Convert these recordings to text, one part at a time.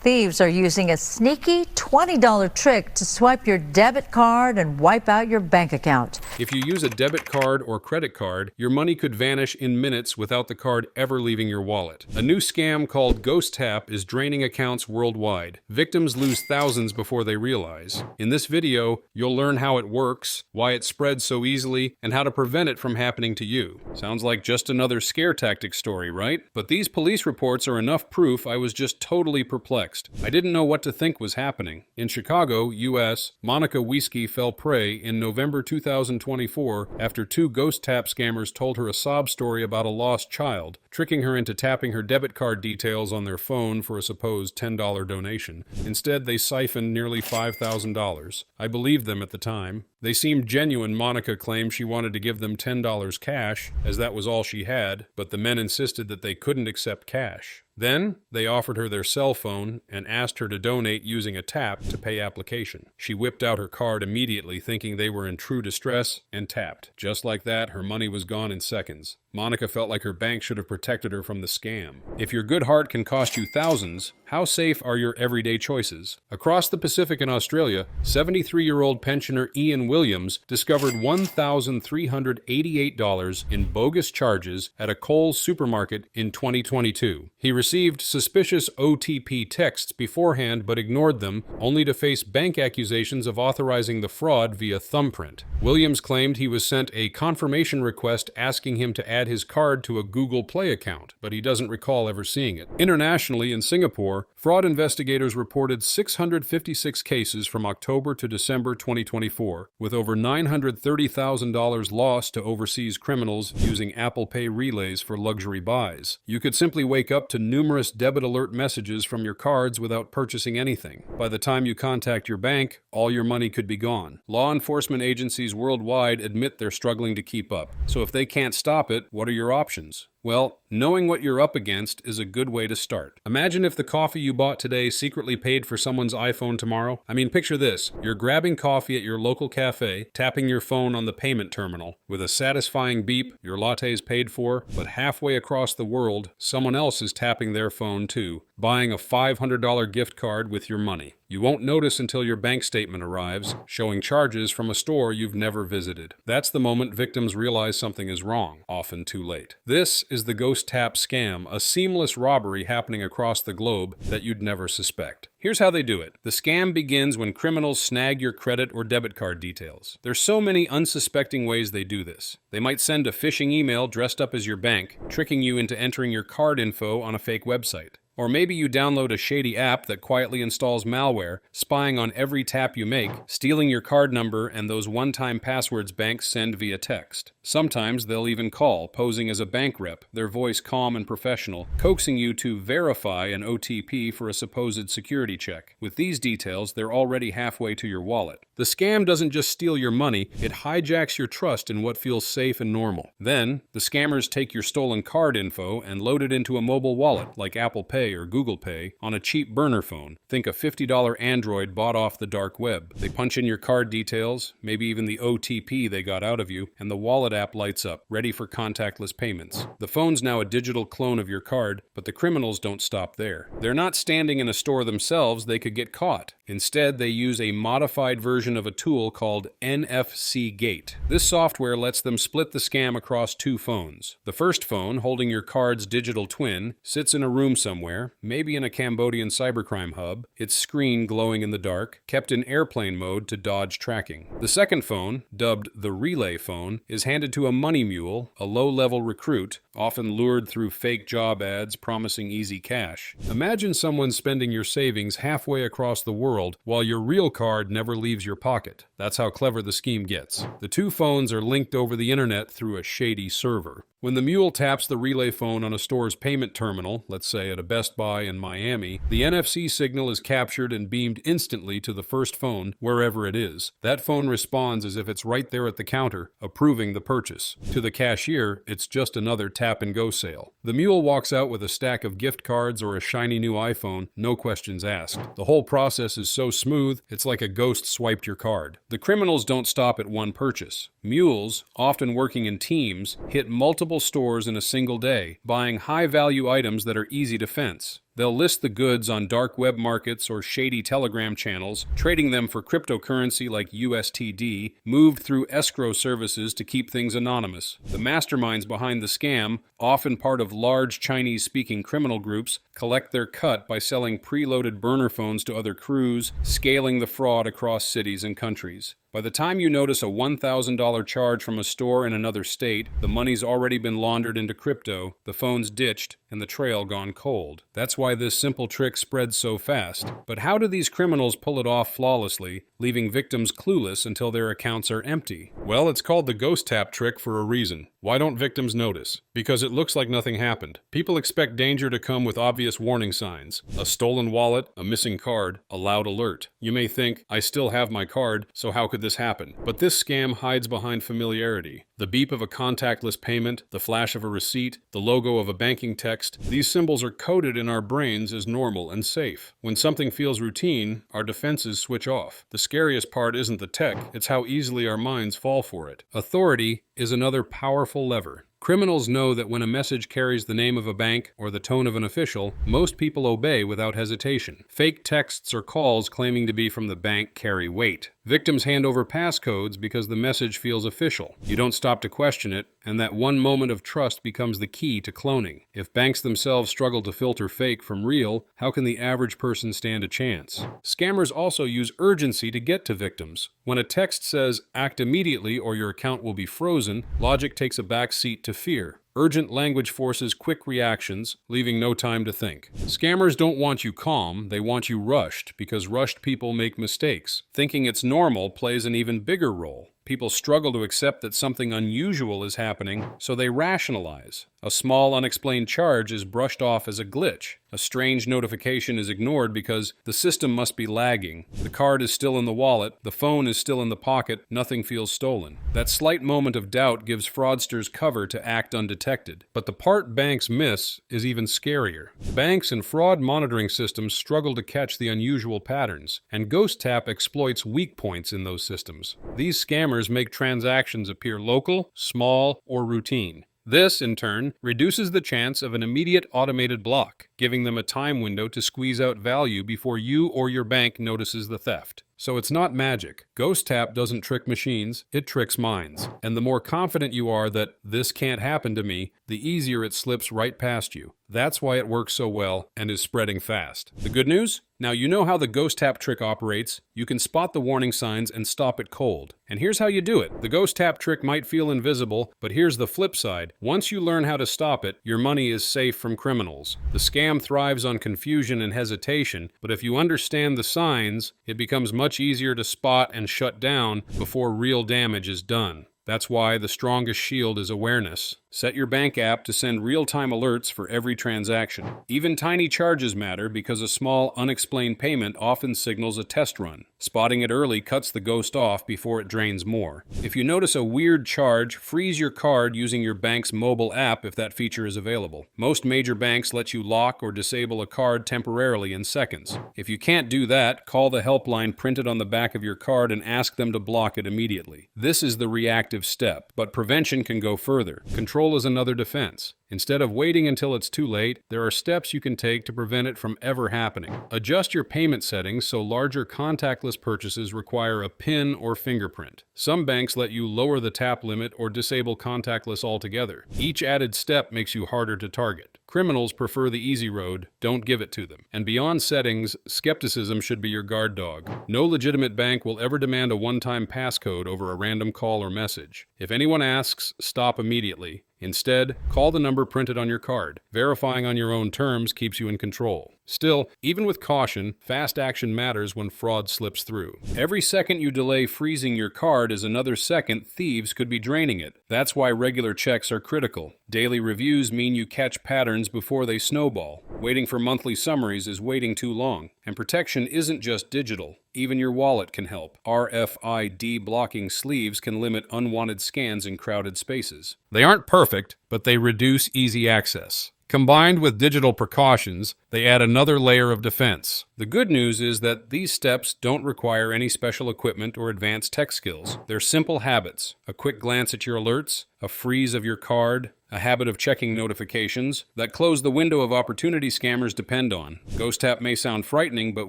Thieves are using a sneaky $20 trick to swipe your debit card and wipe out your bank account. If you use a debit card or credit card, your money could vanish in minutes without the card ever leaving your wallet. A new scam called Ghost Tap is draining accounts worldwide. Victims lose thousands before they realize. In this video, you'll learn how it works, why it spreads so easily, and how to prevent it from happening to you. Sounds like just another scare tactic story, right? But these police reports are enough proof I was just totally perplexed. I didn't know what to think was happening. In Chicago, U.S., Monica Whiskey fell prey in November 2024 after two ghost tap scammers told her a sob story about a lost child, tricking her into tapping her debit card details on their phone for a supposed $10 donation. Instead, they siphoned nearly $5,000. I believed them at the time. They seemed genuine. Monica claimed she wanted to give them $10 cash, as that was all she had, but the men insisted that they couldn't accept cash. Then, they offered her their cell phone and asked her to donate using a tap to pay application. She whipped out her card immediately, thinking they were in true distress, and tapped. Just like that, her money was gone in seconds. Monica felt like her bank should have protected her from the scam. If your good heart can cost you thousands, how safe are your everyday choices? Across the Pacific in Australia, 73-year-old pensioner Ian Williams discovered $1,388 in bogus charges at a Coles supermarket in 2022. He received suspicious OTP texts beforehand but ignored them, only to face bank accusations of authorizing the fraud via thumbprint. Williams claimed he was sent a confirmation request asking him to add his card to a Google Play account, but he doesn't recall ever seeing it. Internationally, in Singapore, fraud investigators reported 656 cases from October to December 2024, with over $930,000 lost to overseas criminals using Apple Pay relays for luxury buys. You could simply wake up to numerous debit alert messages from your cards without purchasing anything. By the time you contact your bank, all your money could be gone. Law enforcement agencies worldwide admit they're struggling to keep up. So if they can't stop it, what are your options? Well, knowing what you're up against is a good way to start. Imagine if the coffee you bought today secretly paid for someone's iPhone tomorrow. I mean, picture this. You're grabbing coffee at your local cafe, tapping your phone on the payment terminal. With a satisfying beep, your latte is paid for, but halfway across the world, someone else is tapping their phone too, buying a $500 gift card with your money. You won't notice until your bank statement arrives, showing charges from a store you've never visited. That's the moment victims realize something is wrong, often too late. This is the Ghost Tap scam, a seamless robbery happening across the globe that you'd never suspect. Here's how they do it. The scam begins when criminals snag your credit or debit card details. There's so many unsuspecting ways they do this. They might send a phishing email dressed up as your bank, tricking you into entering your card info on a fake website. Or maybe you download a shady app that quietly installs malware, spying on every tap you make, stealing your card number and those one-time passwords banks send via text. Sometimes they'll even call, posing as a bank rep, their voice calm and professional, coaxing you to verify an OTP for a supposed security check. With these details, they're already halfway to your wallet. The scam doesn't just steal your money, it hijacks your trust in what feels safe and normal. Then, the scammers take your stolen card info and load it into a mobile wallet like Apple Pay or Google Pay on a cheap burner phone. Think a $50 Android bought off the dark web. They punch in your card details, maybe even the OTP they got out of you, and the wallet app lights up, ready for contactless payments. The phone's now a digital clone of your card, but the criminals don't stop there. They're not standing in a store themselves, they could get caught. Instead, they use a modified version of a tool called NFC Gate. This software lets them split the scam across two phones. The first phone, holding your card's digital twin, sits in a room somewhere, maybe in a Cambodian cybercrime hub, its screen glowing in the dark, kept in airplane mode to dodge tracking. The second phone, dubbed the relay phone, is handed to a money mule, a low-level recruit, often lured through fake job ads promising easy cash. Imagine someone spending your savings halfway across the world while your real card never leaves your pocket. That's how clever the scheme gets. The two phones are linked over the internet through a shady server. When the mule taps the relay phone on a store's payment terminal, let's say at a Best Buy in Miami, the NFC signal is captured and beamed instantly to the first phone, wherever it is. That phone responds as if it's right there at the counter, approving the purchase. To the cashier, it's just another tap-and-go sale. The mule walks out with a stack of gift cards or a shiny new iPhone, no questions asked. The whole process is so smooth, it's like a ghost swiped your card. The criminals don't stop at one purchase. Mules, often working in teams, hit multiple stores in a single day, buying high-value items that are easy to fence. They'll list the goods on dark web markets or shady Telegram channels, trading them for cryptocurrency like USTD, moved through escrow services to keep things anonymous. The masterminds behind the scam, often part of large Chinese-speaking criminal groups, collect their cut by selling preloaded burner phones to other crews, scaling the fraud across cities and countries. By the time you notice a $1,000 charge from a store in another state, the money's already been laundered into crypto, the phone's ditched, and the trail gone cold. That's why this simple trick spreads so fast. But how do these criminals pull it off flawlessly, leaving victims clueless until their accounts are empty? Well, it's called the ghost tap trick for a reason. Why don't victims notice? Because it looks like nothing happened. People expect danger to come with obvious warning signs. A stolen wallet, a missing card, a loud alert. You may think, I still have my card, so how could this happen? But this scam hides behind familiarity. The beep of a contactless payment, the flash of a receipt, the logo of a banking text, these symbols are coded in our brains as normal and safe. When something feels routine, our defenses switch off. The scariest part isn't the tech, it's how easily our minds fall for it. Authority is another powerful lever. Criminals know that when a message carries the name of a bank or the tone of an official, most people obey without hesitation. Fake texts or calls claiming to be from the bank carry weight. Victims hand over passcodes because the message feels official. You don't stop to question it, and that one moment of trust becomes the key to cloning. If banks themselves struggle to filter fake from real, how can the average person stand a chance? Scammers also use urgency to get to victims. When a text says, act immediately or your account will be frozen, logic takes a back seat to fear. Urgent language forces quick reactions, leaving no time to think. Scammers don't want you calm, they want you rushed, because rushed people make mistakes. Thinking it's normal plays an even bigger role. People struggle to accept that something unusual is happening, so they rationalize. A small unexplained charge is brushed off as a glitch. A strange notification is ignored because the system must be lagging. The card is still in the wallet, the phone is still in the pocket, nothing feels stolen. That slight moment of doubt gives fraudsters cover to act undetected. But the part banks miss is even scarier. Banks and fraud monitoring systems struggle to catch the unusual patterns, and Ghost Tap exploits weak points in those systems. These scammers make transactions appear local, small, or routine. This, in turn, reduces the chance of an immediate automated block, giving them a time window to squeeze out value before you or your bank notices the theft. So it's not magic. Ghost Tap doesn't trick machines, it tricks minds. And the more confident you are that this can't happen to me, the easier it slips right past you. That's why it works so well and is spreading fast. The good news? Now you know how the Ghost Tap trick operates. You can spot the warning signs and stop it cold. And here's how you do it. The Ghost Tap trick might feel invisible, but here's the flip side. Once you learn how to stop it, your money is safe from criminals. The scam thrives on confusion and hesitation, but if you understand the signs, it becomes much easier to spot and shut down before real damage is done. That's why the strongest shield is awareness. Set your bank app to send real-time alerts for every transaction. Even tiny charges matter because a small, unexplained payment often signals a test run. Spotting it early cuts the ghost off before it drains more. If you notice a weird charge, freeze your card using your bank's mobile app if that feature is available. Most major banks let you lock or disable a card temporarily in seconds. If you can't do that, call the helpline printed on the back of your card and ask them to block it immediately. This is the reactive step, but prevention can go further. Control is another defense. Instead of waiting until it's too late, there are steps you can take to prevent it from ever happening. Adjust your payment settings so larger contactless purchases require a PIN or fingerprint. Some banks let you lower the tap limit or disable contactless altogether. Each added step makes you harder to target. Criminals prefer the easy road, don't give it to them. And beyond settings, skepticism should be your guard dog. No legitimate bank will ever demand a one-time passcode over a random call or message. If anyone asks, stop immediately. Instead, call the number printed on your card. Verifying on your own terms keeps you in control. Still, even with caution, fast action matters when fraud slips through. Every second you delay freezing your card is another second thieves could be draining it. That's why regular checks are critical. Daily reviews mean you catch patterns before they snowball. Waiting for monthly summaries is waiting too long. And protection isn't just digital. Even your wallet can help. RFID blocking sleeves can limit unwanted scans in crowded spaces. They aren't perfect, but they reduce easy access. Combined with digital precautions, they add another layer of defense. The good news is that these steps don't require any special equipment or advanced tech skills. They're simple habits. A quick glance at your alerts, a freeze of your card, a habit of checking notifications that close the window of opportunity scammers depend on. Ghost Tap may sound frightening, but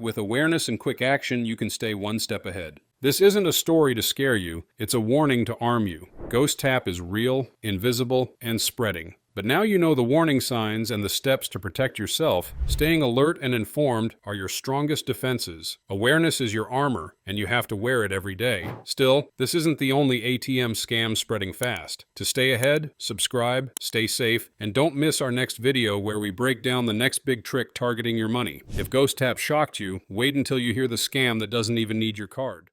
with awareness and quick action, you can stay one step ahead. This isn't a story to scare you, it's a warning to arm you. Ghost Tap is real, invisible, and spreading. But now you know the warning signs and the steps to protect yourself. Staying alert and informed are your strongest defenses. Awareness is your armor, and you have to wear it every day. Still, this isn't the only ATM scam spreading fast. To stay ahead, subscribe, stay safe, and don't miss our next video where we break down the next big trick targeting your money. If Ghost Tap shocked you, wait until you hear the scam that doesn't even need your card.